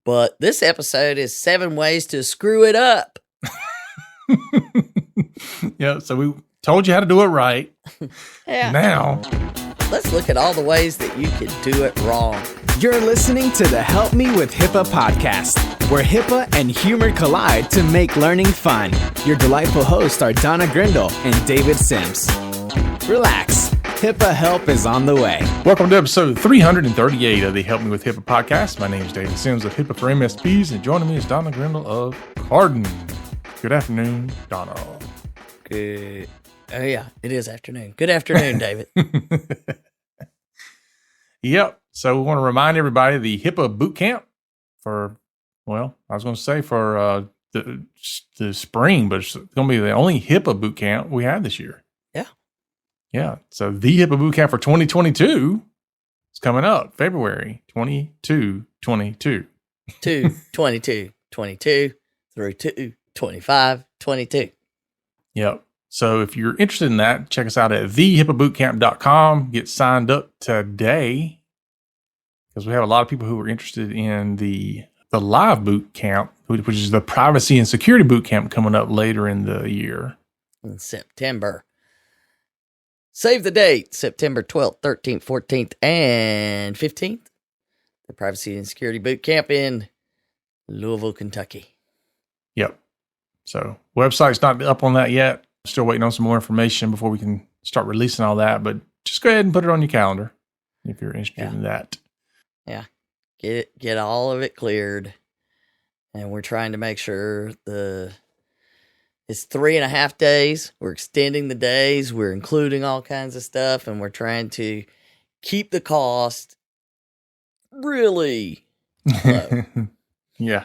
But this episode is 7 ways to screw it up. Yeah, so we told you how to do it right. Yeah. Now, let's look at all the ways that you can do it wrong. You're listening to the Help Me with HIPAA podcast, where HIPAA and humor collide to make learning fun. Your delightful hosts are Donna Grindle and David Sims. Relax. HIPAA help is on the way. welcome to episode 338 of the Help Me with HIPAA podcast. My name is David Sims of HIPAA for MSPs, and joining me is Donna Grindle of Carden. Good afternoon, Donna. Good. Oh, yeah, it is afternoon. Good afternoon, David. Yep. So we want to remind everybody the HIPAA Bootcamp for, well, I was going to say for the spring, but it's going to be the only HIPAA Bootcamp we have this year. Yeah. Yeah. So the HIPAA Bootcamp for 2022 is coming up February 22 through 25, 22. Yep. So if you're interested in that, check us out at thehipabootcamp.com. Get signed up today because we have a lot of people who are interested in the live boot camp, which is the privacy and security boot camp coming up later in the year. In September. Save the date, September 12th, 13th, 14th, and 15th. The privacy and security boot camp in Louisville, Kentucky. Yep. So website's not up on that yet. Still waiting on some more information before we can start releasing all that, but just go ahead and put it on your calendar if you're interested in that. Yeah. Get all of it cleared. And we're trying to make sure it's 3.5 days. We're extending the days. We're including all kinds of stuff, and we're trying to keep the cost really low. Yeah.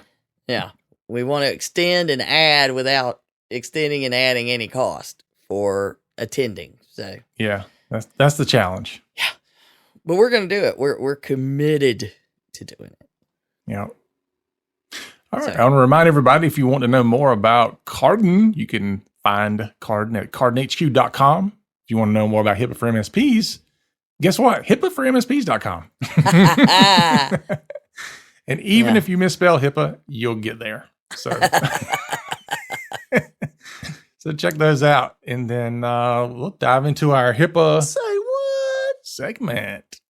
Yeah. We want to extend and add without extending and adding any cost for attending. So yeah, that's the challenge. Yeah, but we're going to do it. We're committed to doing it. Yeah. All right. I want to remind everybody, if you want to know more about Carden, you can find Carden at cardenhq.com. If you want to know more about HIPAA for MSPs, guess what? HIPAA4MSPs.com. And even if you misspell HIPAA, you'll get there. So, so check those out. And then we'll dive into our HIPAA Say what? segment.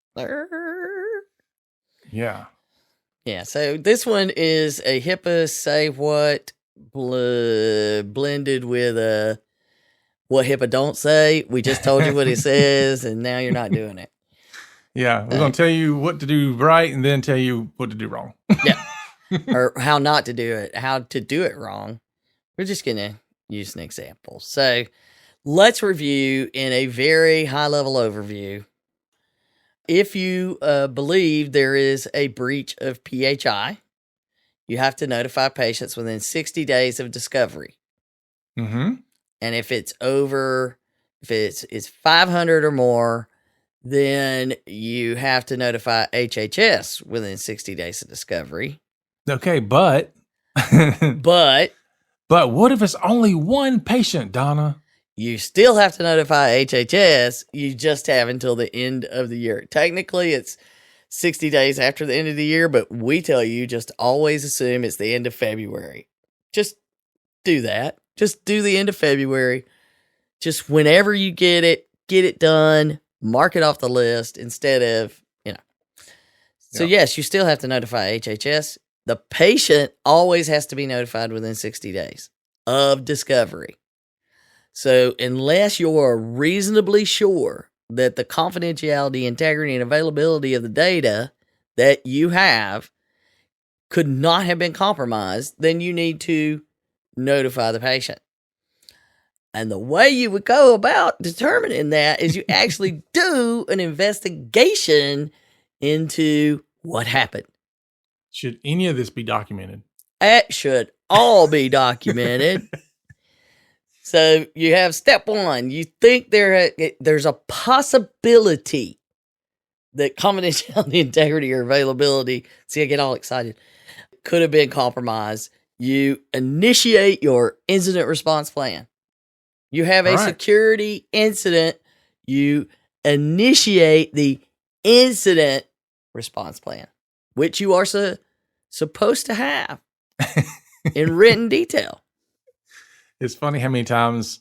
Yeah. Yeah, so this one is a HIPAA Say What blended with what HIPAA don't say. We just told you what it says, and now you're not doing it. Yeah, we're going to tell you what to do right and then tell you what to do wrong. Yeah. Or how not to do it, how to do it wrong. We're just going to use an example. So let's review in a very high-level overview. If you believe there is a breach of PHI, you have to notify patients within 60 days of discovery. Mm-hmm. And if it's 500 or more, then you have to notify HHS within 60 days of discovery. Okay, but what if it's only one patient, Donna? You still have to notify HHS. You just have until the end of the year. Technically, it's 60 days after the end of the year, but we tell you just always assume it's the end of February. Just do that. Just do the end of February. Just whenever you get it done, mark it off the list instead of, So yes, you still have to notify HHS. The patient always has to be notified within 60 days of discovery. So unless you're reasonably sure that the confidentiality, integrity, and availability of the data that you have could not have been compromised, then you need to notify the patient. And the way you would go about determining that is you actually do an investigation into what happened. Should any of this be documented? It should all be documented. So you have step one. You think there's a possibility that confidentiality, integrity, or availability, see, I get all excited, could have been compromised. You initiate your incident response plan. You have a security incident. You initiate the incident response plan, which you are supposed to have in written detail. It's funny how many times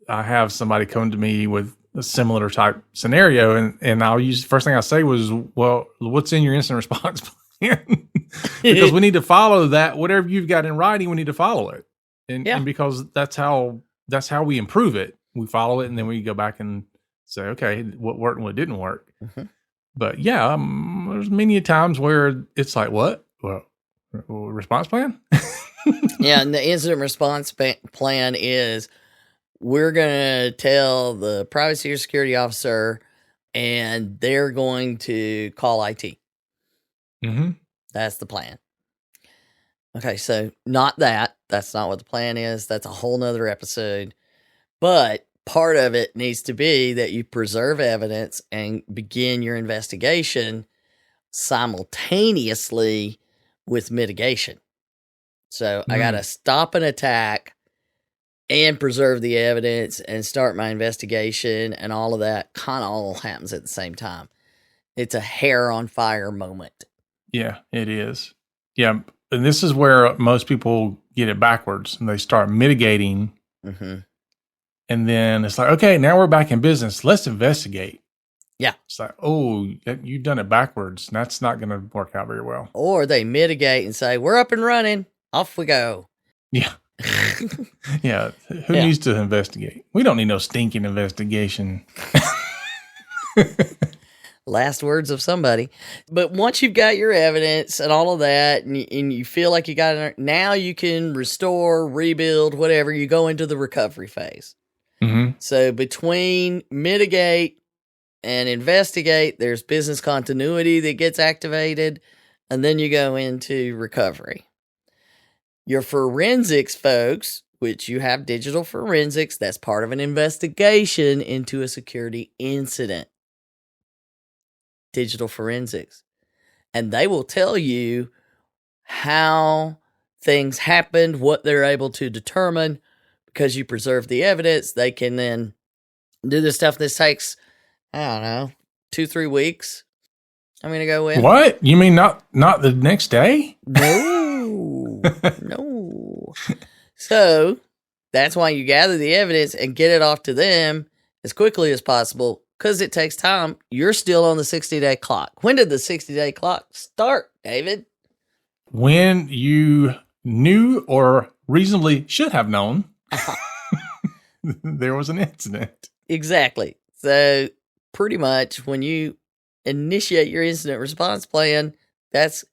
I have somebody come to me with a similar type scenario, and I'll use, first thing I say was, well, what's in your incident response plan? Because we need to follow that. Whatever you've got in writing, we need to follow it. And because that's how we improve it. We follow it, and then we go back and say, okay, what worked and what didn't work. Mm-hmm. But yeah, there's many times where it's like, what? Well, response plan? Yeah, and the incident response plan is, we're going to tell the privacy or security officer, and they're going to call IT. Mm-hmm. That's the plan. Okay, so not that. That's not what the plan is. That's a whole nother episode. But part of it needs to be that you preserve evidence and begin your investigation simultaneously with mitigation. So I got to stop an attack and preserve the evidence and start my investigation, and all of that kind of all happens at the same time. It's a hair on fire moment. Yeah, it is. Yeah. And this is where most people get it backwards, and they start mitigating. Mm-hmm. And then it's like, okay, now we're back in business. Let's investigate. Yeah. It's like, oh, you've done it backwards. That's not going to work out very well. Or they mitigate and say, we're up and running. Off we go. Yeah. Yeah. Who needs to investigate? We don't need no stinking investigation. Last words of somebody. But once you've got your evidence and all of that, and you feel like you got it, now you can restore, rebuild, whatever. You go into the recovery phase. Mm-hmm. So between mitigate and investigate, there's business continuity that gets activated, and then you go into recovery. Your forensics folks, which you have digital forensics, that's part of an investigation into a security incident. Digital forensics. And they will tell you how things happened, what they're able to determine. Because you preserve the evidence, they can then do the stuff. This takes, I don't know, 2-3 weeks. I'm going to go with. What? You mean not the next day? No. No. So that's why you gather the evidence and get it off to them as quickly as possible, because it takes time. You're still on the 60-day clock. When did the 60-day clock start, David? When you knew or reasonably should have known there was an incident. Exactly. So pretty much when you initiate your incident response plan, that's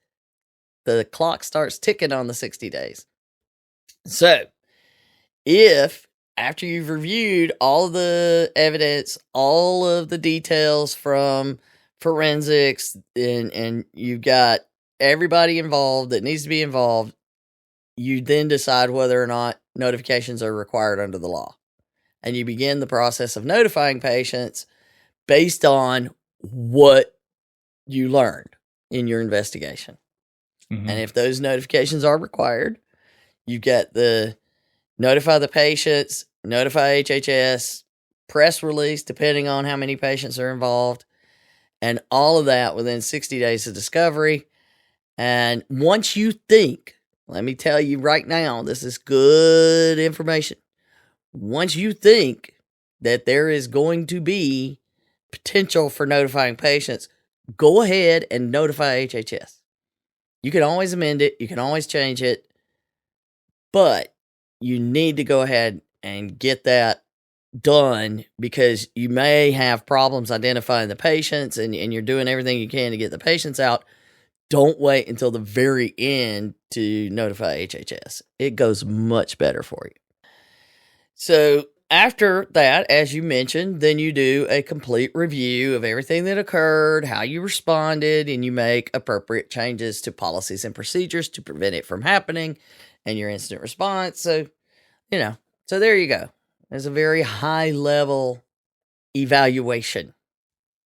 the clock starts ticking on the 60 days. So if after you've reviewed all of the evidence, all of the details from forensics, and you've got everybody involved that needs to be involved, you then decide whether or not notifications are required under the law. And you begin the process of notifying patients based on what you learned in your investigation. Mm-hmm. And if those notifications are required, you get the notify the patients, notify HHS, press release, depending on how many patients are involved, and all of that within 60 days of discovery. And once you think, let me tell you right now, this is good information. Once you think that there is going to be potential for notifying patients, go ahead and notify HHS. You can always amend it. You can always change it. But you need to go ahead and get that done, because you may have problems identifying the patients, and you're doing everything you can to get the patients out. Don't wait until the very end to notify HHS. It goes much better for you. So after that, as you mentioned, then you do a complete review of everything that occurred, how you responded, and you make appropriate changes to policies and procedures to prevent it from happening, and your incident response. So, so there you go. There's a very high level evaluation.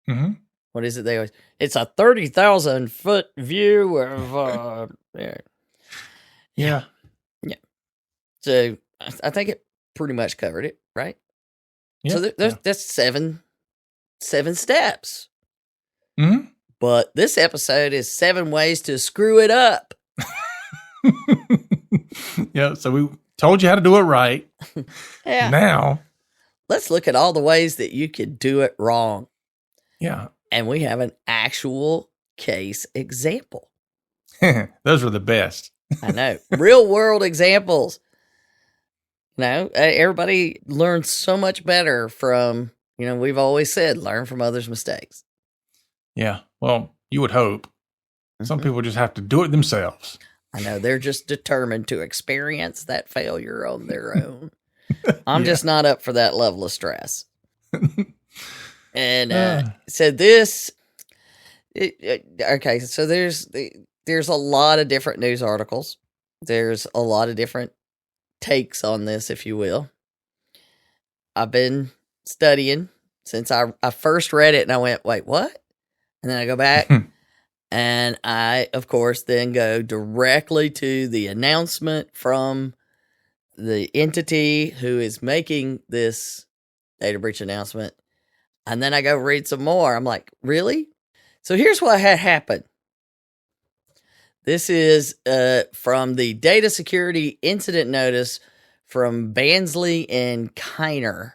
Mm-hmm. What is it? It's a 30,000 foot view of, Yeah. So I think it pretty much covered it, right? Yeah. So that's seven steps. Mm-hmm. But this episode is 7 ways to screw it up. Yeah, so we told you how to do it right. Yeah. Now, Let's look at all the ways that you could do it wrong. yeah, And we have an actual case example. those are the best. I know. Real world examples. Everybody learns so much better from, we've always said, learn from others' mistakes. Yeah, well, you would hope. Some people just have to do it themselves. I know. They're just determined to experience that failure on their own. I'm just not up for that level of stress. And so this, okay, so there's a lot of different news articles. There's a lot of different takes on this, if you will. I've been studying since I first read it and I went, wait, what? And then I go back and I, of course, then go directly to the announcement from the entity who is making this data breach announcement. And then I go read some more. I'm like, really? So here's what had happened. This is from the Data Security Incident Notice from Bansley and Kiner,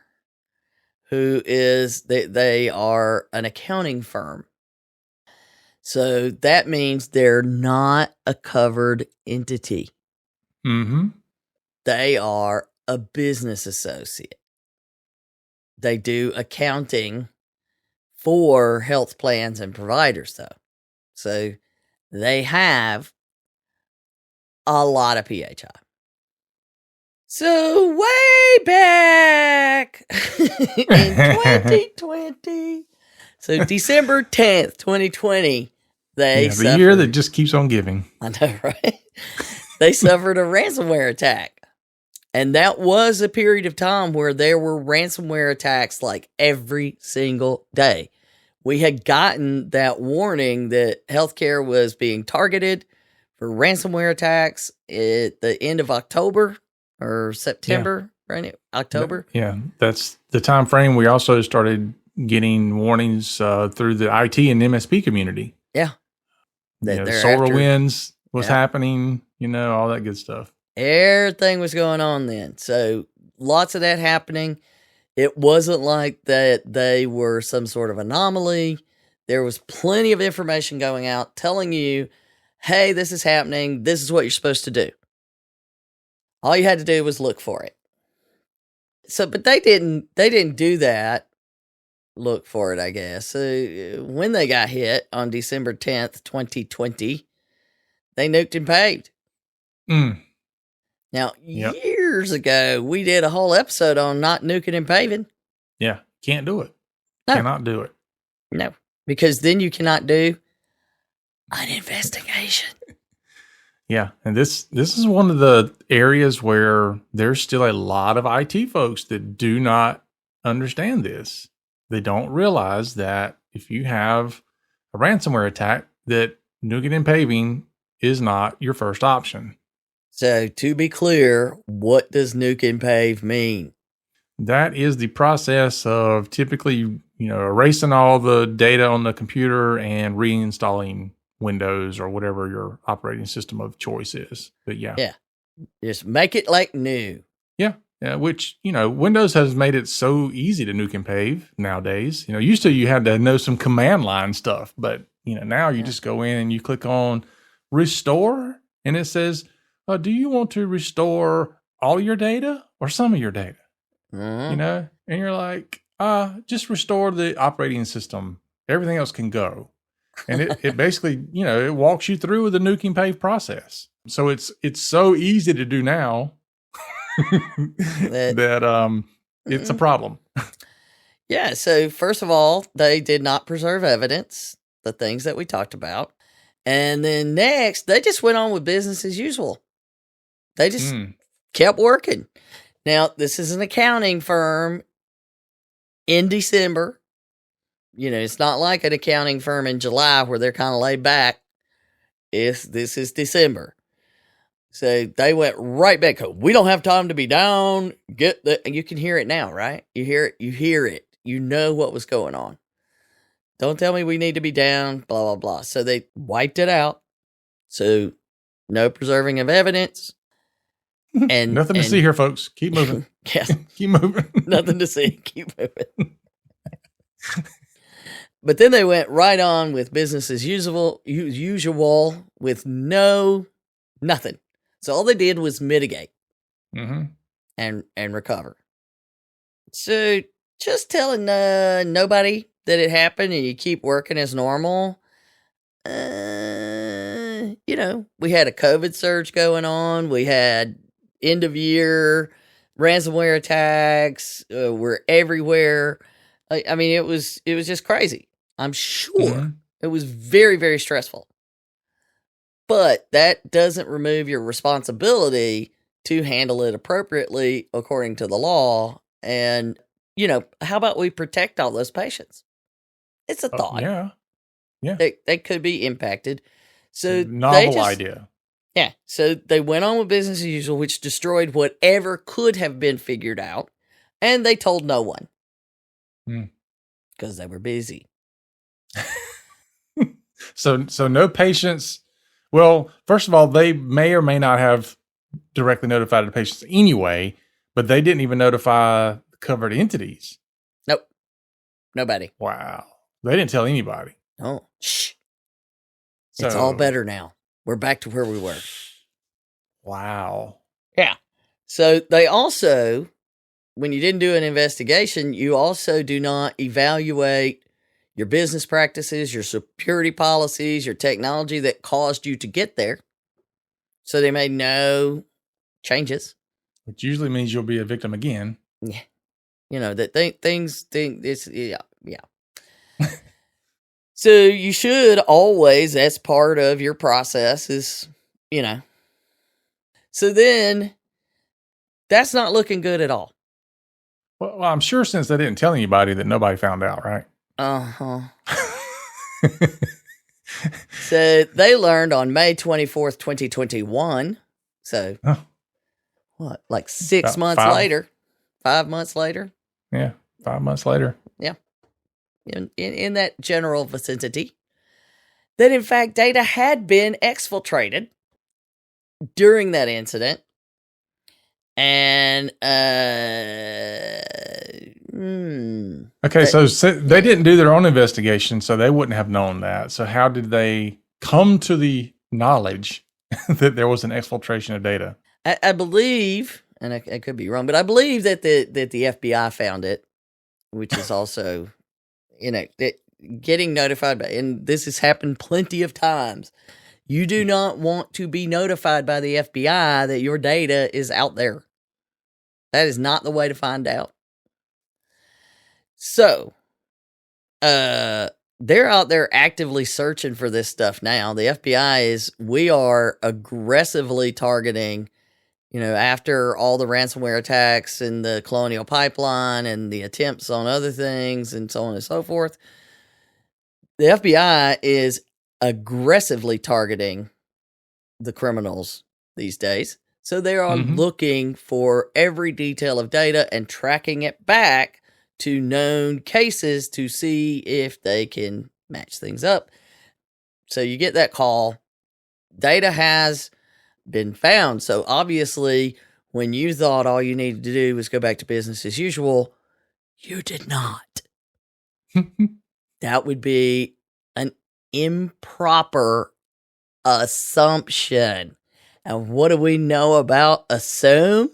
who is, they are an accounting firm. So that means they're not a covered entity. Mm-hmm. They are a business associate. They do accounting for health plans and providers, though. So they have a lot of PHI. So way back in 2020, so December 10th, 2020, they the suffered, year that just keeps on giving. I know, right? They suffered a ransomware attack. And that was a period of time where there were ransomware attacks like every single day. We had gotten that warning that healthcare was being targeted for ransomware attacks at the end of October or September, right? October. Yeah, that's the time frame. We also started getting warnings through the IT and MSP community. Yeah. SolarWinds was happening, all that good stuff. Everything was going on then. So lots of that happening. It wasn't like that they were some sort of anomaly. There was plenty of information going out telling you, hey, this is happening. This is what you're supposed to do. All you had to do was look for it. So, but they didn't do that. Look for it, I guess. So when they got hit on December 10th, 2020, they nuked and paved. Now, years ago, we did a whole episode on not nuking and paving. Yeah, can't do it. No. Cannot do it. No, because then you cannot do an investigation. Yeah, and this is one of the areas where there's still a lot of IT folks that do not understand this. They don't realize that if you have a ransomware attack, that nuking and paving is not your first option. So to be clear, what does nuke and pave mean? That is the process of typically, erasing all the data on the computer and reinstalling Windows or whatever your operating system of choice is. But yeah, just make it like new. Yeah, which, Windows has made it so easy to nuke and pave nowadays. Used to you had to know some command line stuff, but, now you just go in and you click on restore and it says, do you want to restore all your data or some of your data? Mm-hmm. And you're like, just restore the operating system. Everything else can go. And it basically, it walks you through the nuke and pave process. So it's so easy to do now that it's a problem. Yeah. So first of all, they did not preserve evidence, the things that we talked about. And then next, they just went on with business as usual. They just kept working. Now, this is an accounting firm in December. It's not like an accounting firm in July where they're kind of laid back. This is December. So they went right back. We don't have time to be down. You can hear it now, right? You hear it. You know what was going on. Don't tell me we need to be down, blah, blah, blah. So they wiped it out. So no preserving of evidence. And nothing to see here, folks. Keep moving. Yeah. Keep moving. Nothing to see. Keep moving. But then they went right on with business as usual with nothing. So all they did was mitigate and recover. So just telling nobody that it happened and you keep working as normal. We had a COVID surge going on. We had end of year ransomware attacks. We're everywhere. I mean, it was just crazy. I'm sure it was very, very stressful. But that doesn't remove your responsibility to handle it appropriately according to the law. And, how about we protect all those patients? It's a thought. Yeah. They could be impacted. So novel idea. Yeah. So they went on with business as usual, which destroyed whatever could have been figured out. And they told no one. Because they were busy. So no patients. Well, first of all, they may or may not have directly notified the patients anyway, but they didn't even notify covered entities. Nope. Nobody. Wow. They didn't tell anybody. Oh, shh. It's all better now. We're back to where we were. Wow. Yeah. So they also, when you didn't do an investigation, you also do not evaluate your business practices, your security policies, your technology that caused you to get there. So they made no changes. Which usually means you'll be a victim again. Yeah. Yeah. So you should always, as part of your process is, So then, that's not looking good at all. Well, I'm sure since they didn't tell anybody that nobody found out, right? Uh-huh. So they learned on May 24th, 2021. So, what, like 6 months later? 5 months later? Yeah, 5 months later. Yeah. In that general vicinity, that in fact data had been exfiltrated during that incident. And, okay, so they didn't do their own investigation, so they wouldn't have known that. So how did they come to the knowledge that there was an exfiltration of data? I believe, and I could be wrong, but I believe that the FBI found it, which is also, that getting notified by, and this has happened plenty of times. You do not want to be notified by the FBI that your data is out there. That is not the way to find out. So, they're out there actively searching for this stuff now. The FBI we are aggressively targeting, after all the ransomware attacks and the Colonial Pipeline and the attempts on other things and so on and so forth. The FBI is aggressively targeting the criminals these days. So they are looking for every detail of data and tracking it back to known cases to see if they can match things up. So you get that call. Data has been found. So obviously, when you thought all you needed to do was go back to business as usual, you did not. That would be an improper assumption. And what do we know about assume?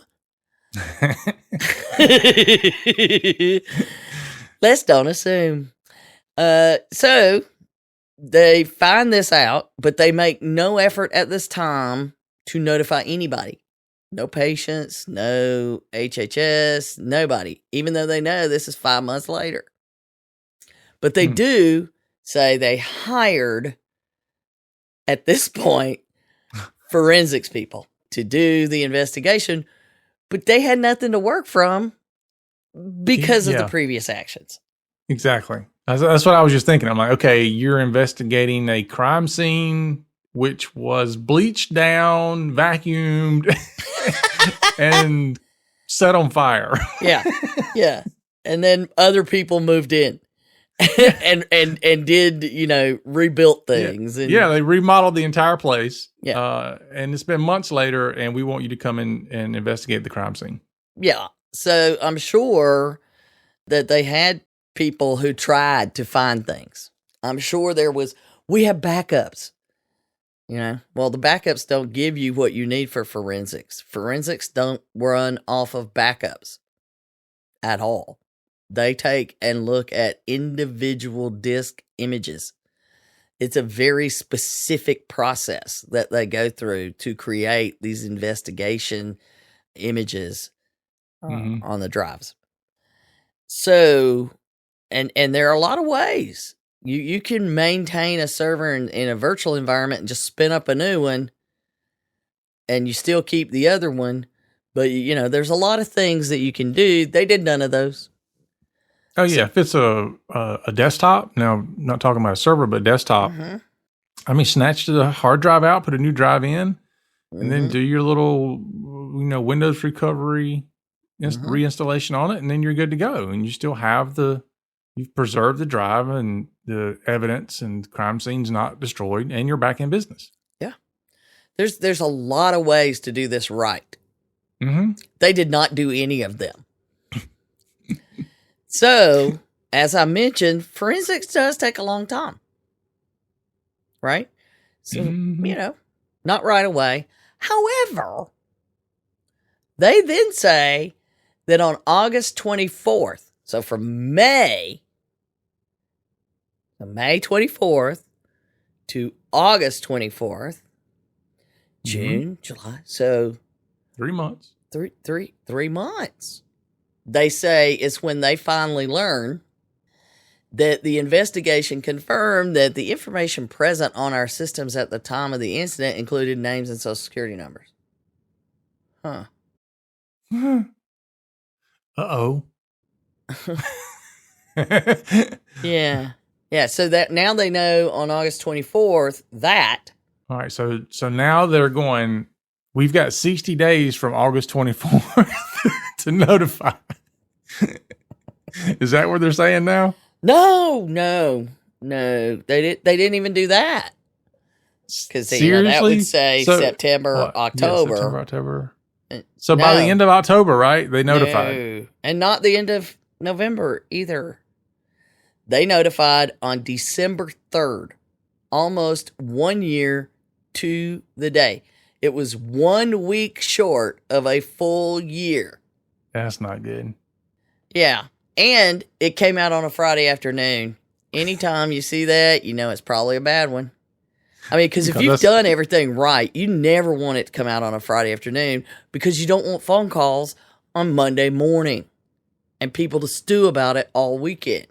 Let's don't assume. So they find this out, but they make no effort at this time to notify anybody. No patients, no HHS, nobody, even though they know this is 5 months later. But they do say they hired, at this point, forensics people to do the investigation, but they had nothing to work from because of the previous actions. Exactly. That's what I was just thinking. I'm like, okay, you're investigating a crime scene which was bleached down, vacuumed, and set on fire. Yeah. And then other people moved in. and did, rebuilt things. And, Yeah, they remodeled the entire place. Yeah. And it's been months later, and we want you to come in and investigate the crime scene. Yeah. So I'm sure that they had people who tried to find things. I'm sure we have backups. Well, the backups don't give you what you need for forensics. Forensics don't run off of backups at all. They take and look at individual disk images. It's a very specific process that they go through to create these investigation images on the drives. So, and there are a lot of ways. You can maintain a server in a virtual environment and just spin up a new one, and you still keep the other one. But, there's a lot of things that you can do. They did none of those. Oh, yeah. If it's a desktop, now, I'm not talking about a server, but desktop. Snatch the hard drive out, put a new drive in, and then do your little, Windows recovery reinstallation on it, and then you're good to go. And you still have you've preserved the drive and the evidence, and the crime scene's not destroyed, and you're back in business. Yeah. There's a lot of ways to do this right. Mm-hmm. They did not do any of them. So, as I mentioned, forensics does take a long time. Right? So, not right away. However, they then say that on August 24th, so from May 24th to August 24th, June, July, so 3 months. 3 months. They say it's when they finally learn that the investigation confirmed that the information present on our systems at the time of the incident included names and social security numbers. Huh. Uh-oh. Yeah. Yeah, so that now they know on August 24th that. All right, so now they're going, we've got 60 days from August 24th to notify. Is that what they're saying now? No. They didn't even do that. Because that would say September, October. Yeah, September, October. So by the end of October, right? They notified. No. And not the end of November either. They notified on December 3rd, almost 1 year to the day. It was 1 week short of a full year. That's not good. Yeah. And it came out on a Friday afternoon. Anytime you see that, it's probably a bad one. Because if you've done everything right, you never want it to come out on a Friday afternoon because you don't want phone calls on Monday morning and people to stew about it all weekend.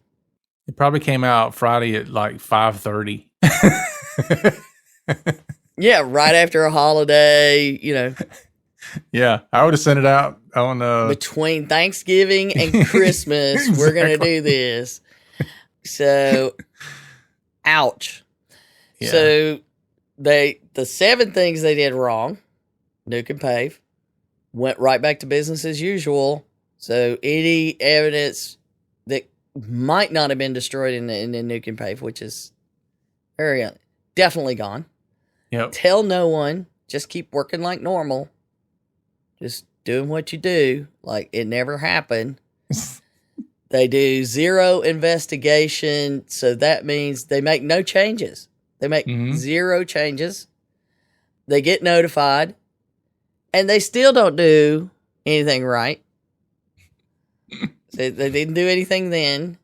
It probably came out Friday at like 5:30. Yeah, right after a holiday, Yeah, I would have sent it out on between Thanksgiving and Christmas. Exactly. We're going to do this. So, ouch. Yeah. So, the 7 things they did wrong, Nuke and Pave, went right back to business as usual. So, any evidence that might not have been destroyed in the Nuke and Pave, which is definitely gone. Yep. Tell no one. Just keep working like normal. Just doing what you do like it never happened. They do 0 investigation, so that means they make no changes. They make 0 changes. They get notified, and they still don't do anything right. They didn't do anything then.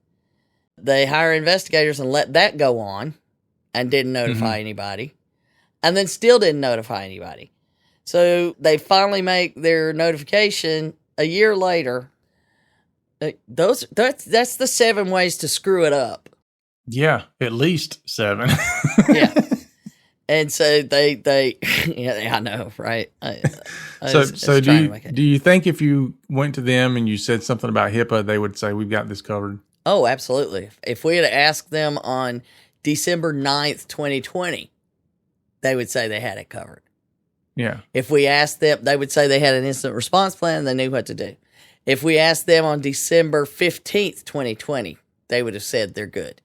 They hire investigators and let that go on and didn't notify anybody. And then still didn't notify anybody. So they finally make their notification a year later. That's the 7 ways to screw it up. Yeah, at least 7. Yeah. And so they yeah, I know, right? So do you think if you went to them and you said something about HIPAA, they would say, we've got this covered? Oh, absolutely. If we had asked them on December 9th, 2020, they would say they had it covered. Yeah. If we asked them, they would say they had an incident response plan and they knew what to do. If we asked them on December 15th, 2020, they would have said they're good.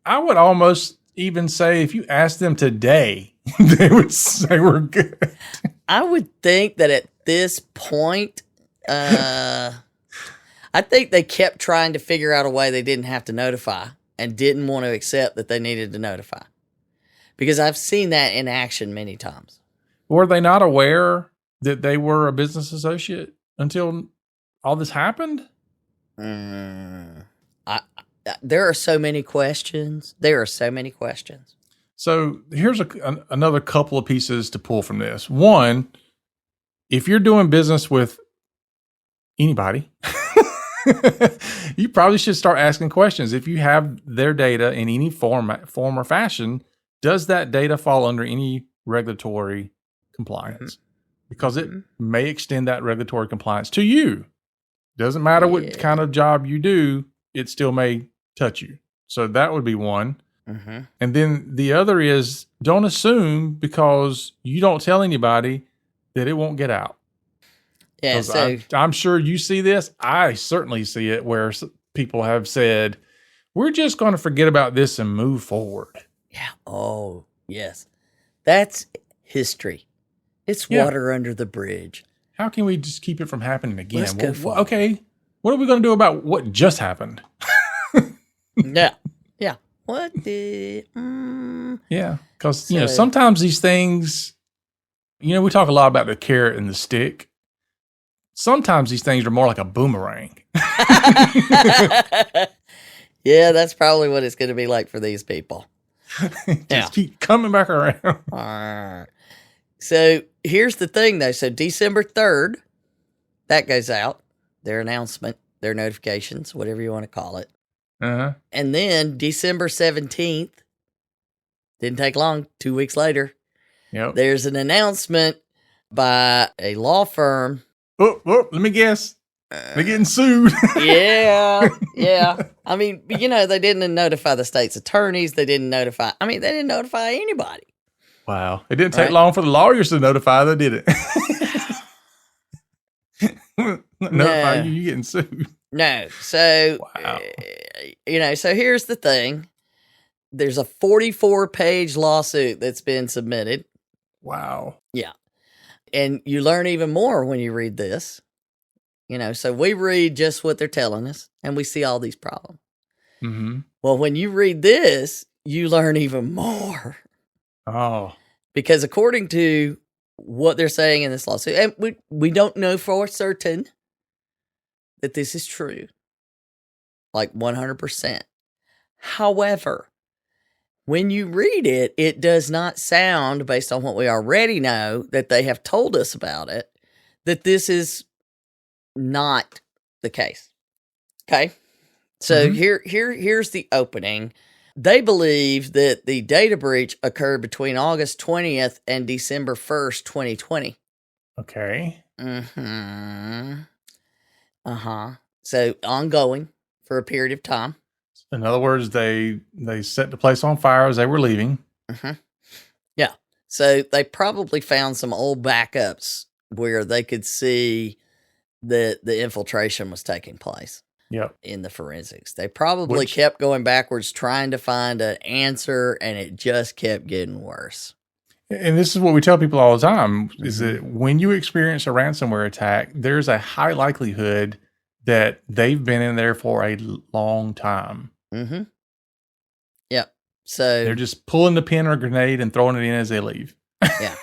I would almost even say if you asked them today, they would say we're good. I would think that at this point, I think they kept trying to figure out a way they didn't have to notify and didn't want to accept that they needed to notify. Because I've seen that in action many times. Were they not aware that they were a business associate until all this happened? There are so many questions. So here's another couple of pieces to pull from this. One, if you're doing business with anybody, you probably should start asking questions. If you have their data in any form or fashion, does that data fall under any regulatory compliance? Because it may extend that regulatory compliance to you. Doesn't matter what kind of job you do, it still may touch you. So that would be one. And then the other is, don't assume because you don't tell anybody that it won't get out. Yeah, so I'm sure you see this. I certainly see it where people have said, we're just going to forget about this and move forward. Yeah. Oh, yes. That's history. It's water under the bridge. How can we just keep it from happening again? Let's go for it. Okay. What are we going to do about what just happened? Yeah. Yeah. What the? Yeah. Because, sometimes these things, we talk a lot about the carrot and the stick. Sometimes these things are more like a boomerang. Yeah, that's probably what it's going to be like for these people. Just keep coming back around. All right. So here's the thing, though. So December 3rd, that goes out, their announcement, their notifications, whatever you want to call it. And then December 17th, didn't take long, 2 weeks later, there's an announcement by a law firm. Oh, let me guess. They're getting sued. Yeah. I mean, they didn't notify the state's attorneys. They didn't notify anybody. Wow. It didn't take long for the lawyers to notify them, did it? Notify you getting sued. No. So, wow. So here's the thing. There's a 44-page lawsuit that's been submitted. Wow. Yeah. And you learn even more when you read this. So we read just what they're telling us, and we see all these problems. Well, when you read this, you learn even more. Oh. Because according to what they're saying in this lawsuit, and we don't know for certain that this is true, like 100%. However, when you read it, it does not sound, based on what we already know, that they have told us about it, that this is not the case. Okay? So here's the opening. They believe that the data breach occurred between August 20th and December 1st, 2020. Okay. So ongoing for a period of time. In other words, they set the place on fire as they were leaving. Yeah. So they probably found some old backups where they could see that the infiltration was taking place. In the forensics. They probably kept going backwards trying to find an answer, and it just kept getting worse. And this is what we tell people all the time, is that when you experience a ransomware attack, there's a high likelihood that they've been in there for a long time. Yeah. So they're just pulling the pin or grenade and throwing it in as they leave. Yeah.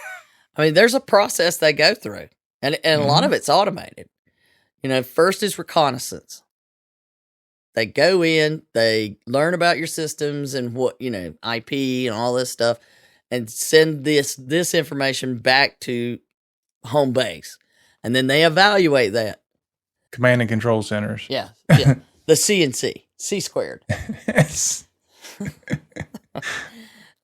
I mean, there's a process they go through, and a lot of it's automated. First is reconnaissance. They go in, they learn about your systems and what, IP and all this stuff, and send this information back to home base. And then they evaluate that. Command and control centers. Yeah. The CNC, C squared. Yes.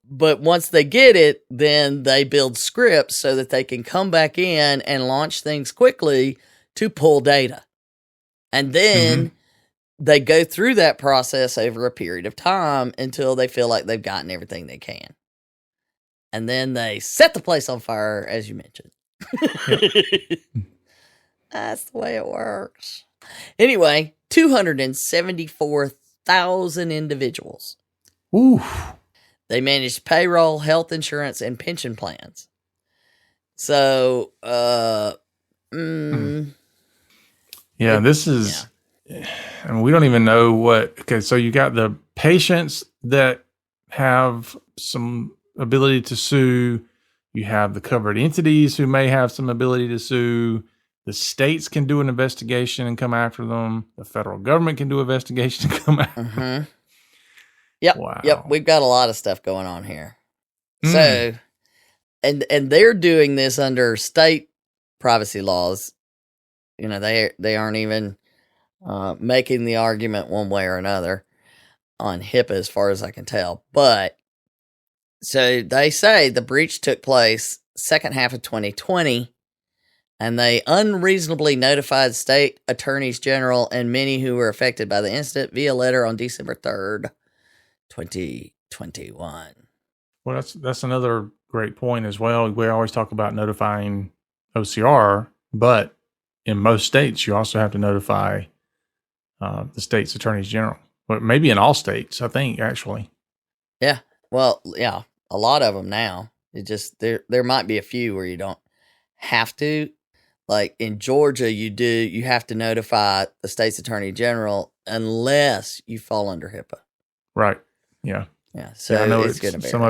But once they get it, then they build scripts so that they can come back in and launch things quickly to pull data. And then they go through that process over a period of time until they feel like they've gotten everything they can. And then they set the place on fire, as you mentioned. That's the way it works. Anyway, 274 100,000 individuals. Ooh. They managed payroll, health insurance, and pension plans. So, yeah, this is, and we don't even know what. Okay, so you got the patients that have some ability to sue. You have the covered entities who may have some ability to sue. The states can do an investigation and come after them. The federal government can do an investigation and come after them. Yep. Wow. Yep. We've got a lot of stuff going on here. So, and they're doing this under state privacy laws. You know, they aren't even making the argument one way or another on HIPAA, as far as I can tell. But so they say the breach took place second half of 2020, and they unreasonably notified state attorneys general and many who were affected by the incident via letter on December 3rd, 2021. Well, that's another great point as well. We always talk about notifying OCR, but in most states, you also have to notify the state's attorneys general. But maybe in all states, I think, actually. Yeah. Well, yeah, a lot of them now. It just there might be a few where you don't have to. Like in Georgia, you have to notify the state's attorney general unless you fall under HIPAA. Right. Yeah. Yeah. So I know it's going to vary. Some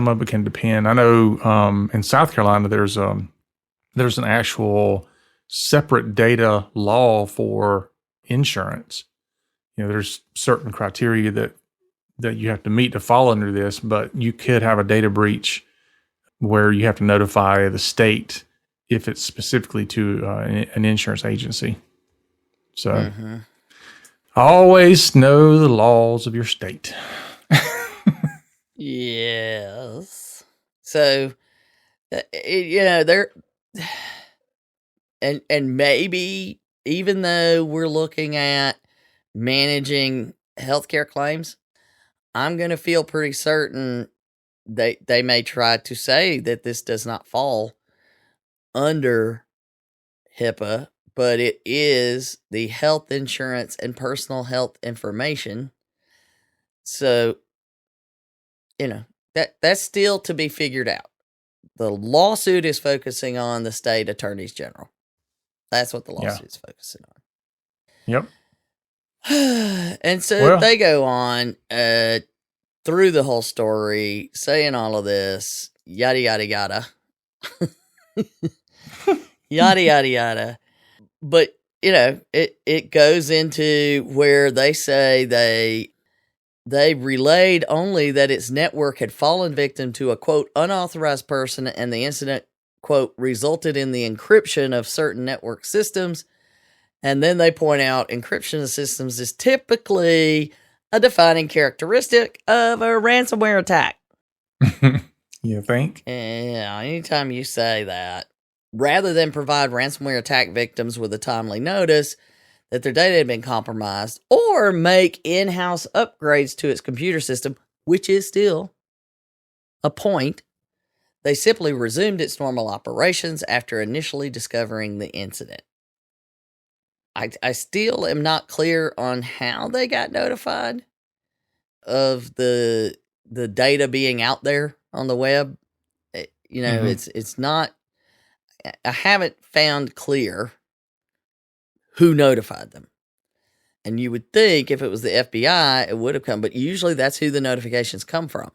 of it can depend. I know in South Carolina there's an actual separate data law for insurance. You know, there's certain criteria that you have to meet to fall under this, but you could have a data breach where you have to notify the state if it's specifically to an insurance agency. So always know the laws of your state. Yes. So, they're, and maybe even though we're looking at managing healthcare claims, I'm going to feel pretty certain they may try to say that this does not fall under HIPAA, but it is the health insurance and personal health information. So, that's still to be figured out. The lawsuit is focusing on the state attorneys general. That's what the lawsuit's focusing on. Yep. And so they go on through the whole story, saying all of this, yada, yada, yada. Yada, yada, yada. But, it goes into where they say they relayed only that its network had fallen victim to a, quote, unauthorized person, and the incident, quote, resulted in the encryption of certain network systems. And then they point out encryption of systems is typically a defining characteristic of a ransomware attack. You think? Yeah, anytime you say that, rather than provide ransomware attack victims with a timely notice that their data had been compromised, or make in-house upgrades to its computer system, which is still a point, they simply resumed its normal operations after initially discovering the incident. I still am not clear on how they got notified of the data being out there on the web. It's not, I haven't found clear who notified them. And you would think if it was the FBI, it would have come, but usually that's who the notifications come from.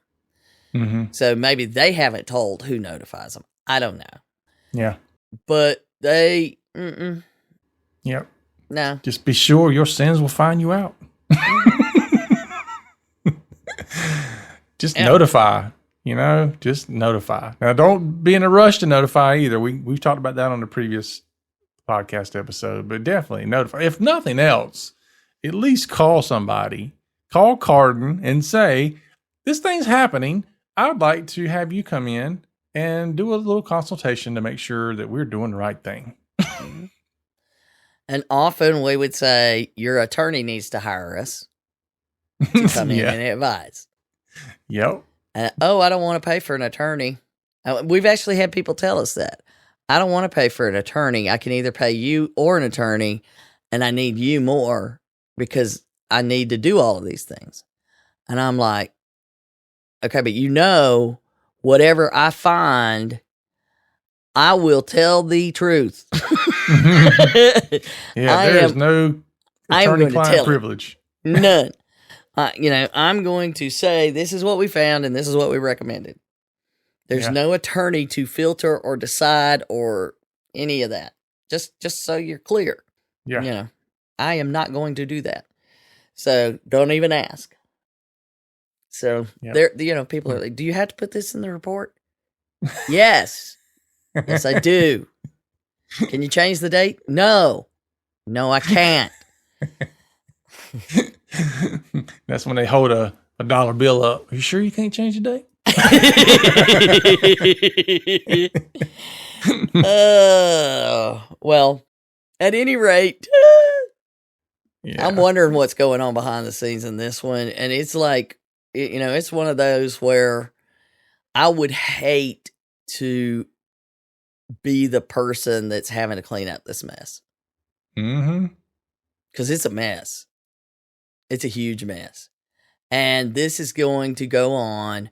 So maybe they haven't told who notifies them. I don't know. Yeah. But they, Yep. No. Just be sure your sins will find you out. Just notify, just notify. Now, don't be in a rush to notify either. We've talked about that on the previous podcast episode, but definitely notify. If nothing else, at least call somebody, call Carden and say, this thing's happening. I'd like to have you come in and do a little consultation to make sure that we're doing the right thing. And often we would say, your attorney needs to hire us to come in and advise. Yep. I don't want to pay for an attorney. We've actually had people tell us that. I don't want to pay for an attorney. I can either pay you or an attorney, and I need you more because I need to do all of these things. And I'm like, okay, but whatever I find, I will tell the truth. There's no attorney-client privilege. None. I'm going to say this is what we found and this is what we recommended. There's no attorney to filter or decide or any of that. Just so you're clear. Yeah. I am not going to do that. So don't even ask. So there, people are like, do you have to put this in the report? Yes. Yes, I do. Can you change the date? No, I can't. That's when they hold a dollar bill up. Are you sure you can't change the date? Well, at any rate, I'm wondering what's going on behind the scenes in this one. And it's like, it's one of those where I would hate to be the person that's having to clean up this mess. Mm-hmm. Because it's a mess. It's a huge mess. And this is going to go on,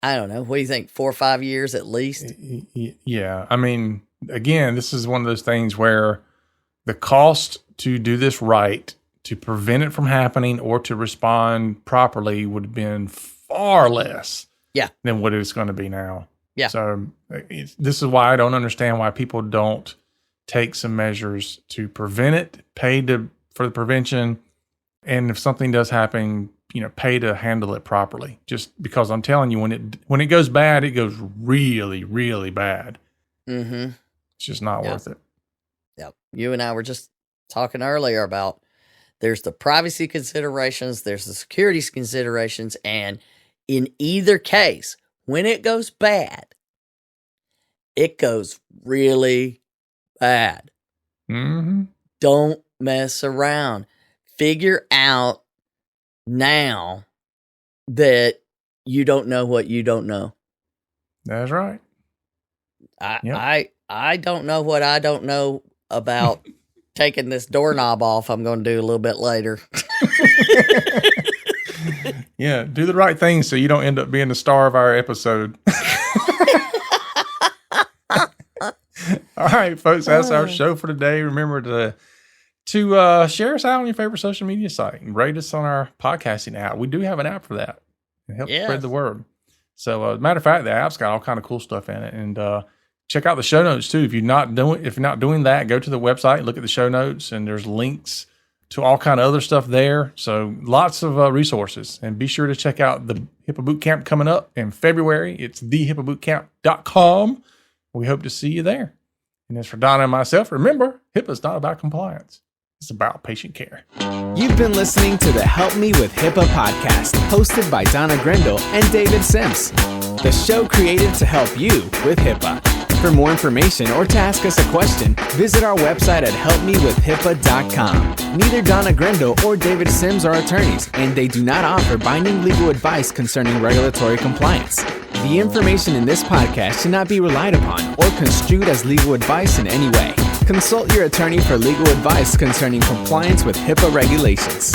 I don't know, what do you think, 4 or 5 years at least? Yeah. I mean, again, this is one of those things where the cost to do this right, to prevent it from happening or to respond properly would have been far less than what it's going to be now. Yeah. So this is why I don't understand why people don't take some measures to prevent it, pay for the prevention, and if something does happen, pay to handle it properly. Just because I'm telling you, when it goes bad, it goes really, really bad. Mm-hmm. It's just not worth it. Yep. You and I were just talking earlier about there's the privacy considerations, there's the security considerations, and in either case, when it goes bad, it goes really bad. Mm-hmm. Don't mess around. Figure out now that you don't know what you don't know. That's right. I don't know what I don't know about taking this doorknob off. I'm going to do a little bit later. Yeah, do the right thing so you don't end up being the star of our episode. All right, folks, that's our show for today. Remember to share us out on your favorite social media site and rate us on our podcasting app. We do have an app for that. It helps spread the word. So, matter of fact, the app's got all kind of cool stuff in it. And check out the show notes too. If you're not doing that, go to the website, look at the show notes, and there's links to all kind of other stuff there. So lots of resources. And be sure to check out the HIPAA Bootcamp coming up in February. It's thehipaabootcamp.com. We hope to see you there. And as for Donna and myself, remember, HIPAA is not about compliance. It's about patient care. You've been listening to the Help Me with HIPAA podcast, hosted by Donna Grindle and David Sims. The show created to help you with HIPAA. For more information or to ask us a question, visit our website at helpmewithhipaa.com. Neither Donna Grindle or David Sims are attorneys, and they do not offer binding legal advice concerning regulatory compliance. The information in this podcast should not be relied upon or construed as legal advice in any way. Consult your attorney for legal advice concerning compliance with HIPAA regulations.